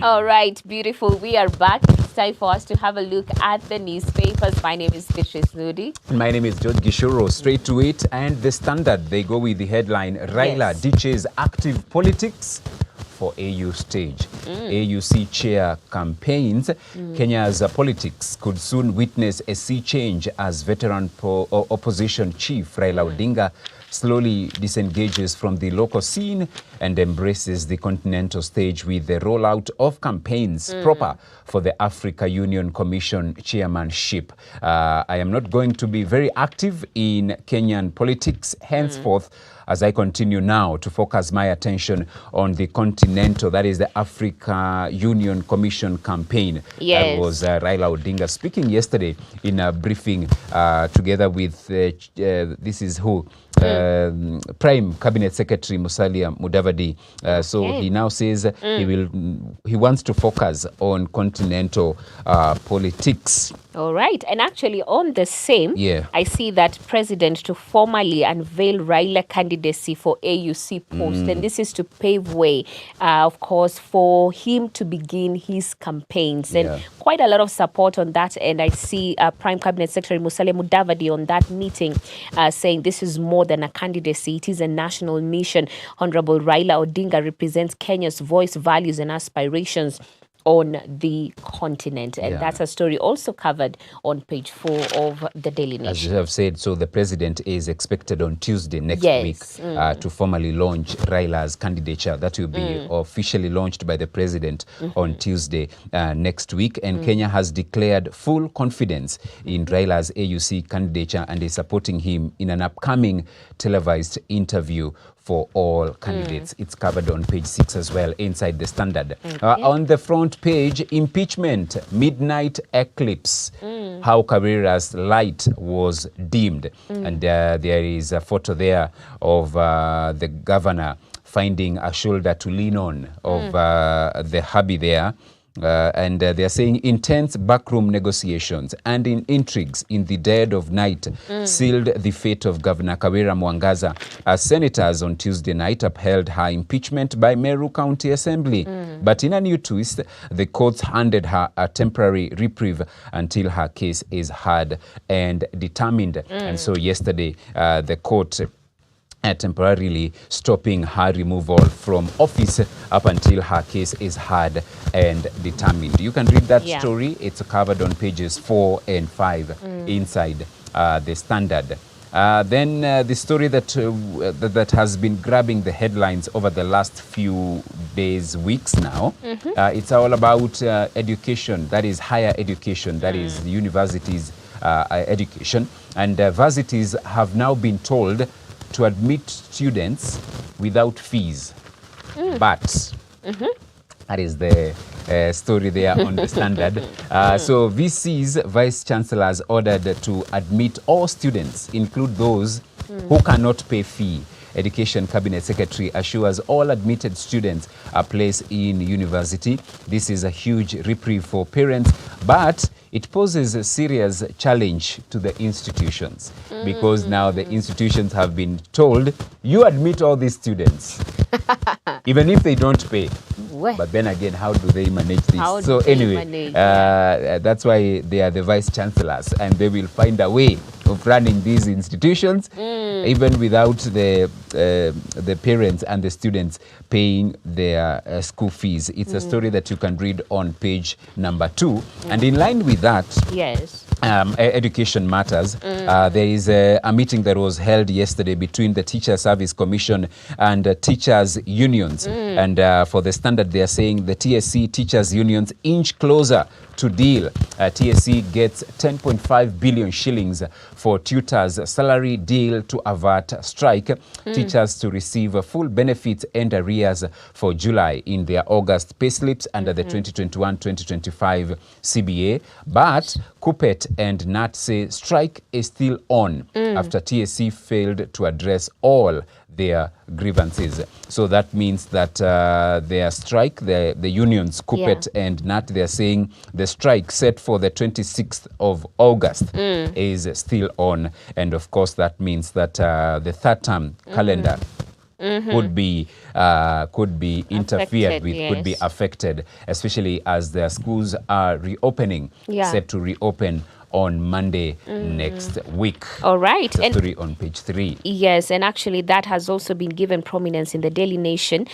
All right, beautiful. We are back. It's time for us to have a look at the newspapers. My name is Beatrice Nudi. My name is George Gishuro. Straight to it. And the Standard, they go with the headline, Raila ditches active politics for AU stage. AUC chair campaigns. Kenya's politics could soon witness a sea change as veteran opposition chief Raila Odinga slowly disengages from the local scene and embraces the continental stage with the rollout of campaigns proper for the Africa Union Commission chairmanship. I am not going to be very active in Kenyan politics henceforth, as I continue now to focus my attention on the continental, that is the Africa Union Commission campaign. Yes. That was Raila Odinga speaking yesterday in a briefing together with, this is who? Prime Cabinet Secretary Musalia Mudavadi. So he now says he wants to focus on continental politics. All right. And actually on the same, I see that president to formally unveil Raila candidacy for AUC post. And this is to pave way, of course, for him to begin his campaigns. And quite a lot of support on that. And I see Prime Cabinet Secretary Musalia Mudavadi on that meeting saying this is more than a candidacy. It is a national mission. Honorable Raila Odinga represents Kenya's voice, values and aspirations on the continent. And that's a story also covered on page 4 of the Daily Nation. As you have said, so the president is expected on Tuesday next week to formally launch Raila's candidature. That will be officially launched by the president on Tuesday next week. And Kenya has declared full confidence in Raila's AUC candidature and is supporting him in an upcoming televised interview for all candidates. It's covered on page 6 as well, inside the Standard. On the front page, impeachment, midnight eclipse, how Kawira's light was dimmed. And there is a photo there of the governor finding a shoulder to lean on of the hubby there. And they're saying intense backroom negotiations and intrigues in the dead of night sealed the fate of Governor Kawira Mwangaza as senators on Tuesday night upheld her impeachment by Meru County Assembly. But in a new twist, the courts handed her a temporary reprieve until her case is heard and determined. And so yesterday, the court temporarily stopping her removal from office up until her case is heard and determined. You can read that story. It's covered on pages 4 and 5 inside the Standard. Then the story that has been grabbing the headlines over the last few days, weeks now, it's all about education, that is higher education, that is universities education. And varsities have now been told to admit students without fees. But that is the story there on the Standard. So VC's vice chancellors ordered to admit all students, include those who cannot pay fee. Education Cabinet Secretary assures all admitted students a place in university. This is a huge reprieve for parents, but it poses a serious challenge to the institutions because now the institutions have been told, you admit all these students, even if they don't pay. But then again, how do they manage this? So anyway, that's why they are the vice chancellors and they will find a way of running these institutions even without the parents and the students paying their school fees. It's a story that you can read on page number 2. And in line with that, education matters. There is a meeting that was held yesterday between the Teacher Service Commission and teachers unions. And for the Standard, they are saying the TSC teachers unions inch closer to deal. TSC gets 10.5 billion shillings for tutors' salary deal to avert strike. Teachers to receive full benefits and arrears for July in their August payslips under the 2021-2025 CBA. But KUPPET and NAT say strike is still on after TSC failed to address all their grievances. So that means that their strike, the unions, KUPPET and NAT, they're saying the strike set for the 26th of August is still on. And of course, that means that the third term calendar could be interfered with, could be affected, especially as their schools are reopening, set to reopen on Monday next week. All right. The story on page 3. Yes, and actually that has also been given prominence in the Daily Nation,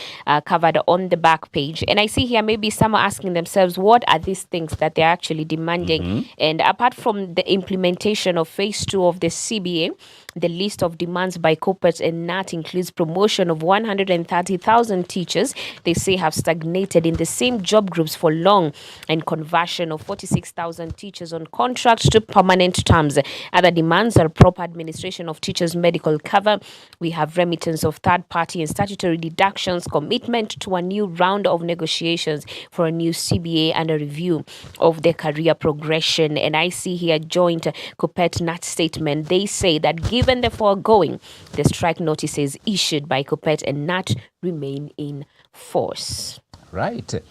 covered on the back page. And I see here maybe some are asking themselves, what are these things that they're actually demanding? And apart from the implementation of phase 2 of the CBA, the list of demands by corporates and NAT includes promotion of 130,000 teachers they say have stagnated in the same job groups for long, and conversion of 46,000 teachers on contract to permanent terms. Other demands are proper administration of teachers' medical cover. We have remittance of third-party and statutory deductions, commitment to a new round of negotiations for a new CBA, and a review of their career progression. And I see here joint Kuppet-NAT statement. They say that given the foregoing, the strike notices issued by Kuppet and NAT remain in force. Right.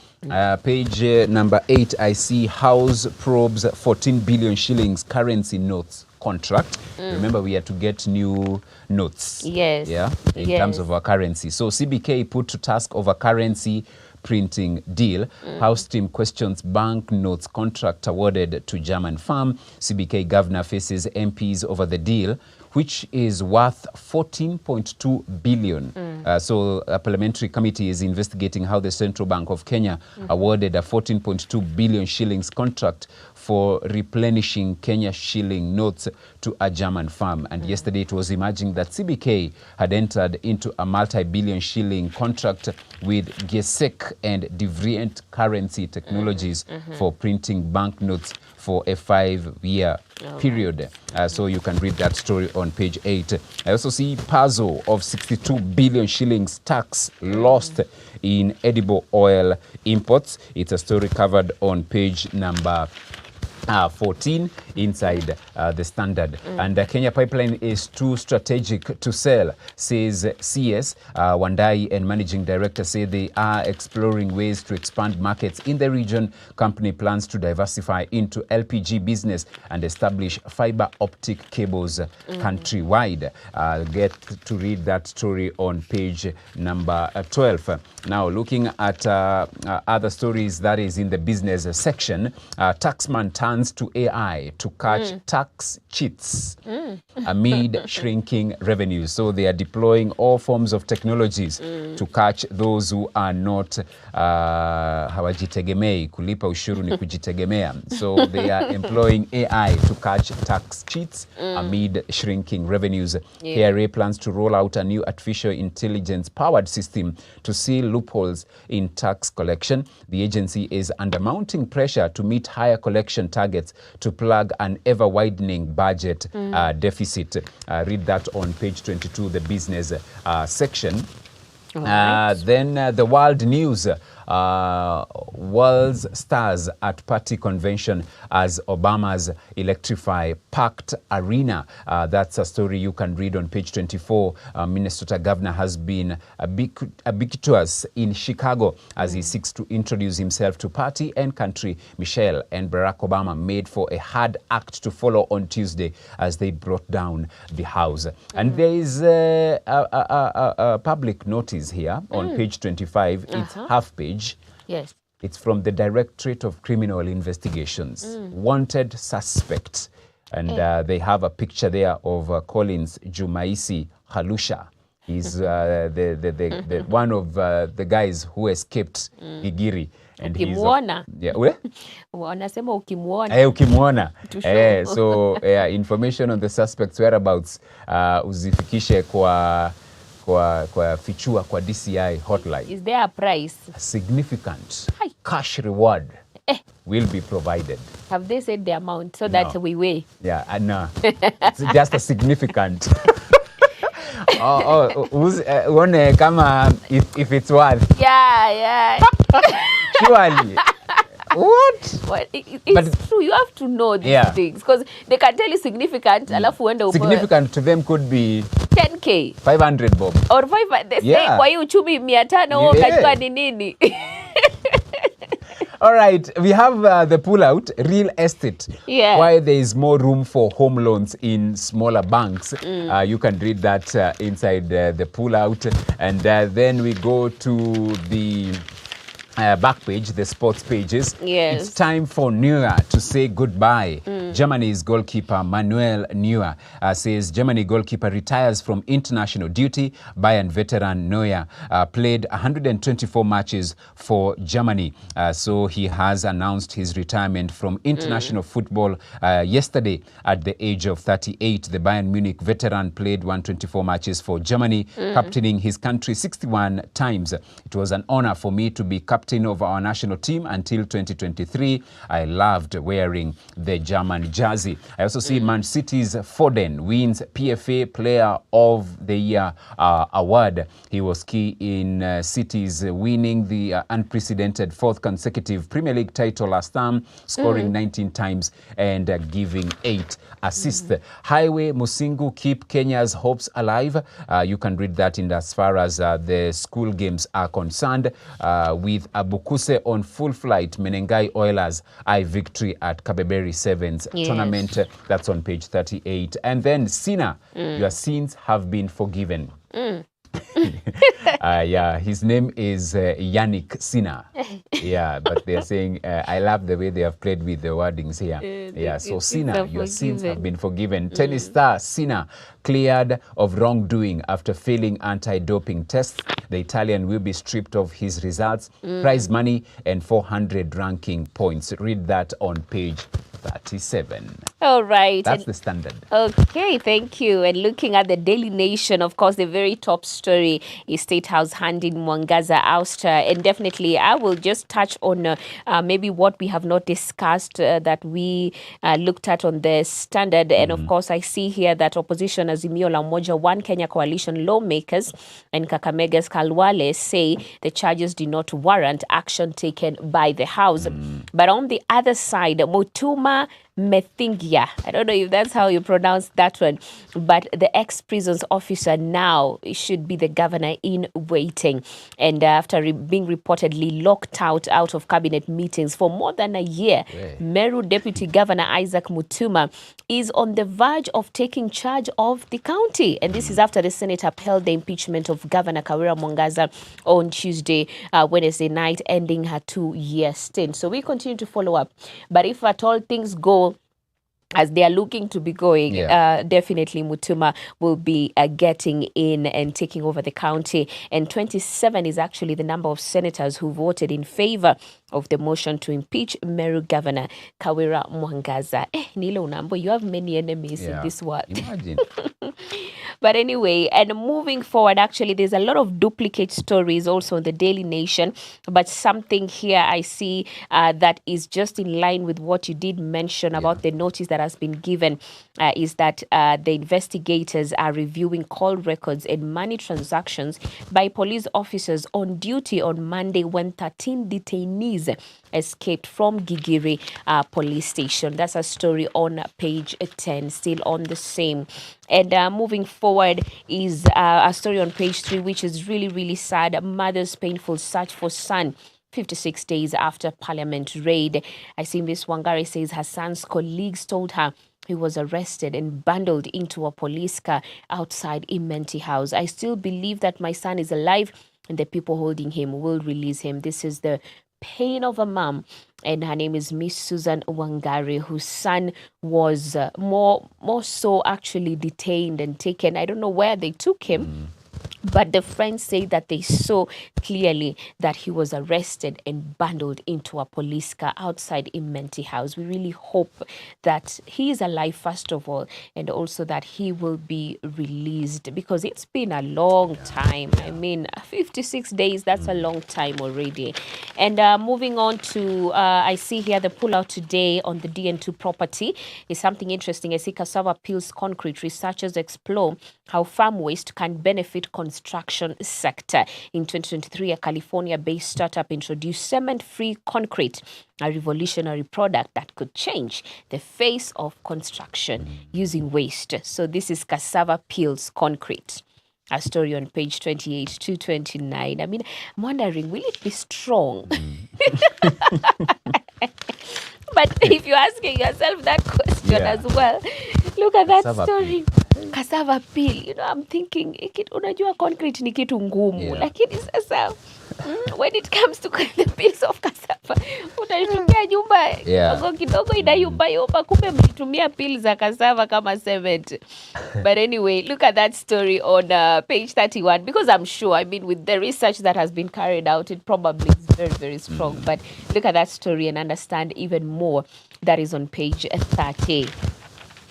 Page number 8, I see House probes 14 billion shillings currency notes contract. Remember, we had to get new notes. Yes. Yeah, in terms of our currency. So CBK put to task over currency printing deal. House team questions bank notes contract awarded to German firm. CBK governor faces MPs over the deal, which is worth 14.2 billion. So a parliamentary committee is investigating how the Central Bank of Kenya awarded a 14.2 billion shillings contract for replenishing Kenya shilling notes to a German firm. And yesterday it was emerging that CBK had entered into a multi-billion shilling contract with Gesek and Devrient Currency Technologies for printing banknotes for a 5-year period. So you can read that story on page 8. I also see puzzle of 62 billion shillings tax lost in edible oil imports. It's a story covered on page number 14 inside the Standard. And Kenya Pipeline is too strategic to sell, says CS. Wandai and Managing Director say they are exploring ways to expand markets in the region. Company plans to diversify into LPG business and establish fiber optic cables countrywide. Get to read that story on page number 12. Now, looking at other stories that is in the business section, taxman turns to AI to catch tax cheats amid shrinking revenues. So they are deploying all forms of technologies to catch those who are not hawajitegemei, kulipa ushuru ni kujitegemea. So they are employing AI to catch tax cheats amid shrinking revenues. KRA plans to roll out a new artificial intelligence powered system to seal loopholes in tax collection. The agency is under mounting pressure to meet higher collection targets to plug an ever-widening budget deficit. Read that on page 22, the business section. Then the world news. World's stars at party convention as Obama's electrify packed arena. That's a story you can read on page 24. Minnesota governor has been ubiquitous in Chicago as he seeks to introduce himself to party and country. Michelle and Barack Obama made for a hard act to follow on Tuesday as they brought down the House. And there is a public notice here on page 25. It's half page. Yes. It's from the Directorate of Criminal Investigations. Wanted suspect. And they have a picture there of Collins Jumaisi Halusha. He's the one of the guys who escaped Gigiri. And ukimwona. Wanasema ukimwona. Ukimwona. So information on the suspect's whereabouts uzifikishe kwa fichua kwa DCI hotline. Is there a price? A significant cash reward will be provided. Have they said the amount so that we weigh? Yeah, no. It's just a significant. One kama if it's worth. Yeah. Surely. What? It's true. You have to know these things because they can tell you significant. Alafu uende significant to them could be 10K, 500 bob, or 500. They say kwa hiyo uchumi 500 kajua ni nini. All right, we have the pullout, real estate. Yeah. Why there is more room for home loans in smaller banks. You can read that inside the pullout. And then we go to the back page, the sports pages. Yes. It's time for Neuer to say goodbye. Germany's goalkeeper Manuel Neuer says Germany goalkeeper retires from international duty. Bayern veteran Neuer played 124 matches for Germany. So he has announced his retirement from international football yesterday at the age of 38. The Bayern Munich veteran played 124 matches for Germany, captaining his country 61 times. It was an honor for me to be captain of our national team until 2023. I loved wearing the German jersey. I also see Man City's Foden wins PFA Player of the Year award. He was key in City's winning the unprecedented fourth consecutive Premier League title last term, scoring 19 times and giving 8 assists. Highway Musingu keep Kenya's hopes alive. You can read that in as far as the school games are concerned. With Abukuse on full flight, Menengai Oilers eye victory at Kabeberi Sevens tournament. That's on page 38. And then Sina, your sins have been forgiven. Yeah, his name is Yannick Sina. Yeah, but they're saying, I love the way they have played with the wordings here. Yeah, so Sina, your sins have been forgiven. Tennis star Sina cleared of wrongdoing after failing anti-doping tests. The Italian will be stripped of his results, prize money, and 400 ranking points. Read that on page 37. All right. That's the Standard. Okay, thank you. And looking at the Daily Nation, of course, the very top story is State House handing Mwangaza ouster. And definitely, I will just touch on maybe what we have not discussed that we looked at on the Standard. And of course, I see here that opposition Azimio la Umoja One Kenya coalition lawmakers and Kakamega's Kalwale say the charges do not warrant action taken by the House. But on the other side, Mutuma Methingia, I don't know if that's how you pronounce that one, but the ex-prisons officer now should be the governor in waiting. And after being reportedly locked out of cabinet meetings for more than a year, Meru Deputy Governor Isaac Mutuma is on the verge of taking charge of the county. And this is after the Senate upheld the impeachment of Governor Kawira Mwangaza on Tuesday, Wednesday night, ending her 2-year stint. So we continue to follow up. But if at all things go as they are looking to be going, definitely Mutuma will be getting in and taking over the county. And 27 is actually the number of senators who voted in favor of the motion to impeach Meru Governor Kawira Mwangaza. Nilo Unambo, you have many enemies in this world. Imagine. But anyway, and moving forward, actually, there's a lot of duplicate stories also in the Daily Nation. But something here I see that is just in line with what you did mention about the notice that has been given is that the investigators are reviewing call records and money transactions by police officers on duty on Monday when 13 detainees escaped from Gigiri police station. That's a story on page 10, still on the same. And moving forward is a story on page 3, which is really, really sad. Mother's painful search for son 56 days after Parliament raid. I see Miss Wangari says her son's colleagues told her he was arrested and bundled into a police car outside Imenti House. I still believe that my son is alive and the people holding him will release him. This is the pain of a mom, and her name is Miss Susan Wangari, whose son was more so actually detained and taken. I don't know where they took him. But the friends say that they saw clearly that he was arrested and bundled into a police car outside Imenti House. We really hope that he is alive, first of all, and also that he will be released, because it's been a long time. I mean, 56 days, that's a long time already. And moving on to, I see here the pullout today on the DN2 property is something interesting. I see Cassava Peels Concrete researchers explore how farm waste can benefit construction sector. In 2023, a California-based startup introduced cement-free concrete, a revolutionary product that could change the face of construction using waste. So this is Cassava Peels Concrete. A story on page 28 to 29. I mean, I'm wondering, will it be strong? But if you're asking yourself that question as well, look at that story. Cassava peel, I'm thinking unajua concrete ni kitu ngumu, lakini sasa when it comes to the peels of cassava utaitumia nyumba kidogo inayumba, kumbe mlitumia peels za cassava kama cement. But anyway, look at that story on page 31, because I'm sure, with the research that has been carried out, it probably is very, very strong. But look at that story and understand even more. That is on page 30.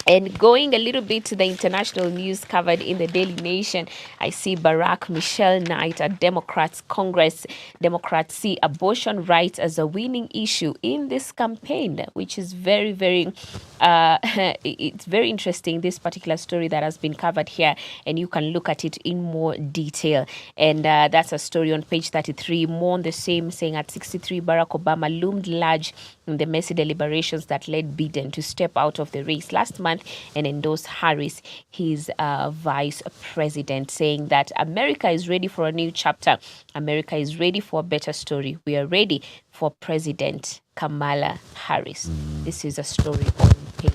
And going a little bit to the international news covered in the Daily Nation, I see Barack Michelle Knight at Democrats Congress. Democrats see abortion rights as a winning issue in this campaign, which is very, very, it's very interesting, this particular story that has been covered here. And you can look at it in more detail. And that's a story on page 33. More on the same, saying at 63, Barack Obama loomed large in the messy deliberations that led Biden to step out of the race last month and endorse Harris, his vice president, saying that America is ready for a new chapter. America is ready for a better story. We are ready for President Kamala Harris. This is a story on page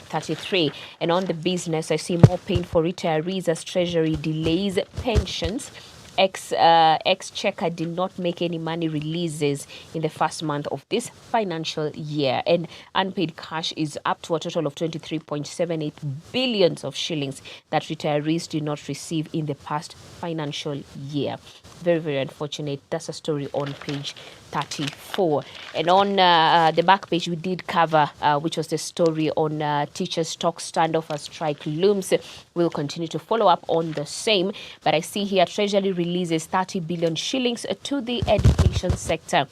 33. And on the business, I see more pain for retirees as Treasury delays pensions. Exchequer did not make any money releases in the first month of this financial year, and unpaid cash is up to a total of 23.78 billions of shillings that retirees did not receive in the past financial year. Very, very unfortunate. That's a story on page 34. And on the back page, we did cover, which was the story on teachers' talk standoff as strike looms. We'll continue to follow up on the same. But I see here Treasury releases 30 billion shillings to the education sector.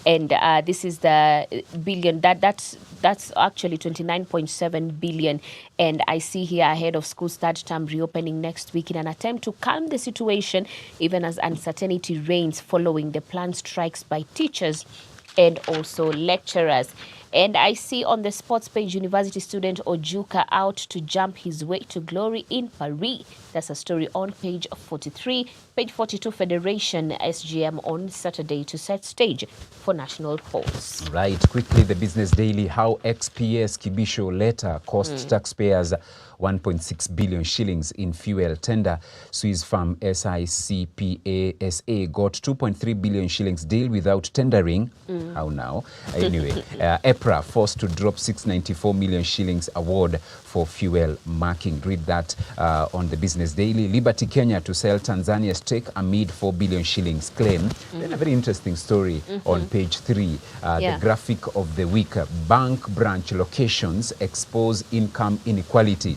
And this is the billion, that's actually 29.7 billion. And I see here ahead of school's third term reopening next week in an attempt to calm the situation, even as uncertainty reigns following the planned strikes by teachers and also lecturers. And I see on the sports page, university student Ojuka out to jump his way to glory in Paris. That's a story on page 43. Page 42, Federation SGM on Saturday to set stage for national polls. Right. Quickly, the Business Daily, how XPS Kibisho letter cost taxpayers 1.6 billion shillings in fuel tender. Swiss firm SICPASA got 2.3 billion shillings deal without tendering. How now? Anyway, EPRA forced to drop 694 million shillings award for fuel marking. Read that on the Business Daily. Liberty Kenya to sell Tanzania's stake amid 4 billion shillings claim. Then a very interesting story on page 3. The graphic of the week. Bank branch locations expose income inequality.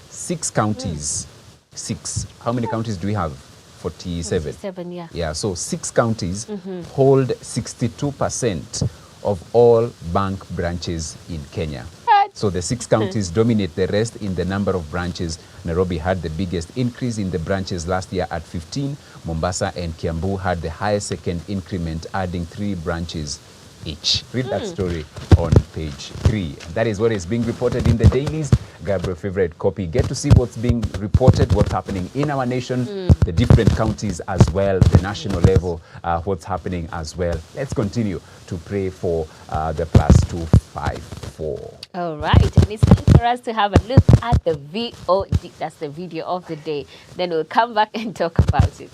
6 counties. 6. How many counties do we have? 47. 47, yeah. Yeah, so 6 counties hold 62% of all bank branches in Kenya. So the 6 counties dominate the rest in the number of branches. Nairobi had the biggest increase in the branches last year at 15. Mombasa and Kiambu had the highest second increment, adding 3 branches each. Read that story on page 3. That is what is being reported in the dailies. Grab your favorite copy. Get to see what's being reported, what's happening in our nation, the different counties as well, the national level, what's happening as well. Let's continue to pray for the +254. All right, and it's time for us to have a look at the VOD. That's the video of the day. Then we'll come back and talk about it.